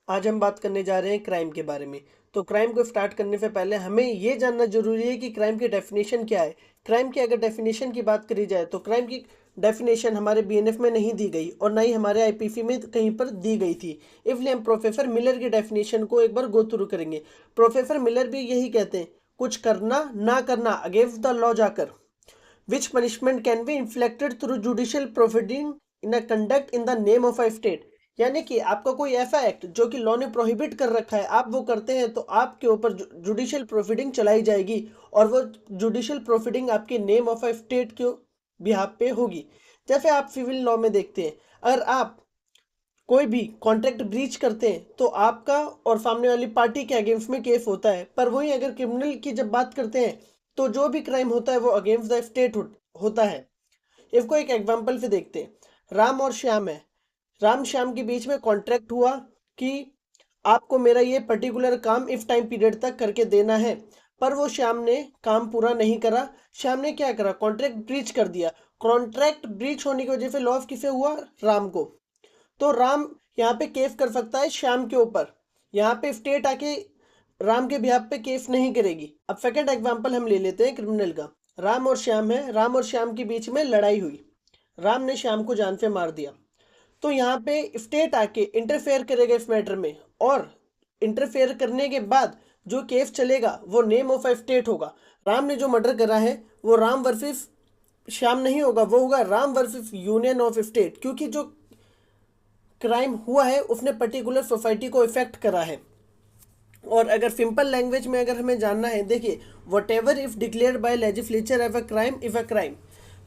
आज हम बात करने जा रहे हैं क्राइम के बारे में। तो क्राइम को स्टार्ट करने से पहले हमें ये जानना ज़रूरी है कि क्राइम की डेफिनेशन क्या है। क्राइम की अगर डेफिनेशन की बात करी जाए तो क्राइम की डेफिनेशन हमारे बीएनएफ में नहीं दी गई और ना ही हमारे आईपीसी में कहीं पर दी गई थी। इसलिए हम प्रोफेसर मिलर की डेफिनेशन को एक बार गो थ्रू करेंगे। प्रोफेसर मिलर भी यही कहते हैं, कुछ करना ना करना अगेंस्ट द लॉ जाकर, which punishment can be inflicted through judicial proceeding in a conduct in the name of a state। यानी कि आपका कोई ऐसा एक्ट जो कि लॉ ने प्रोहिबिट कर रखा है, आप वो करते हैं तो आपके ऊपर जुडिशियल प्रोसीडिंग चलाई जाएगी और वो जुडिशियल प्रोसीडिंग आपके नेम ऑफ अ स्टेट के बिहाफ पे होगी। जैसे आप सिविल लॉ में देखते हैं, अगर आप कोई भी कॉन्ट्रैक्ट ब्रीच करते हैं तो आपका और सामने वाली पार्टी के अगेंस्ट में केस होता है। पर वहीं अगर क्रिमिनल की जब बात करते हैं तो जो भी क्राइम होता है वो अगेंस्ट द स्टेट होता है। इसको एक एग्जांपल से देखते हैं। राम और श्याम है, राम श्याम के बीच में कॉन्ट्रैक्ट हुआ कि आपको मेरा ये पर्टिकुलर काम इस टाइम पीरियड तक करके देना है। पर वो श्याम ने काम पूरा नहीं करा। श्याम ने क्या करा, कॉन्ट्रैक्ट ब्रीच कर दिया। कॉन्ट्रैक्ट ब्रीच होने की वजह से लॉस किसे हुआ, राम को। तो राम यहाँ पे केस कर सकता है श्याम के ऊपर। यहाँ पे स्टेट आके राम के बिहाफ पे केस नहीं करेगी। अब सेकंड एग्जांपल हम ले लेते हैं क्रिमिनल का। राम और श्याम है, राम और श्याम के बीच में लड़ाई हुई, राम ने श्याम को जान से मार दिया। तो यहाँ पे स्टेट आके इंटरफेयर करेगा इस मैटर में, और इंटरफेयर करने के बाद जो केस चलेगा वो नेम ऑफ अ स्टेट होगा। राम ने जो मर्डर करा है वो राम वर्सेस श्याम नहीं होगा, वो होगा Ram versus union of state, क्योंकि जो क्राइम हुआ है उसने पर्टिकुलर सोसाइटी को इफेक्ट करा है। और अगर सिंपल लैंग्वेज में अगर हमें जानना है, देखिए, whatever if declared by legislature as a crime is a crime.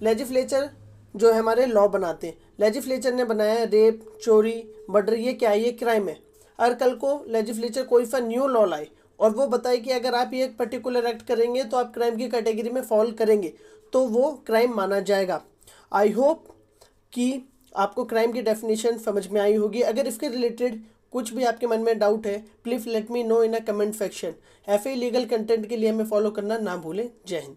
Legislature जो है हमारे लॉ बनाते हैं, लेजिस्लेचर ने बनाया रेप, चोरी, मर्डर, ये क्या है, ये क्राइम है। और कल को लेजिस्लेचर कोई सा न्यू लॉ लाए और वो बताए कि अगर आप ये एक पर्टिकुलर एक्ट करेंगे तो आप क्राइम की कैटेगरी में फॉल करेंगे, तो वो क्राइम माना जाएगा। आई होप कि आपको क्राइम की डेफिनेशन समझ में आई होगी। अगर इसके रिलेटेड कुछ भी आपके मन में डाउट है, please let me know in a comment section. ऐसे ही लीगल कंटेंट के लिए हमें फॉलो करना ना भूलें। जय हिंद।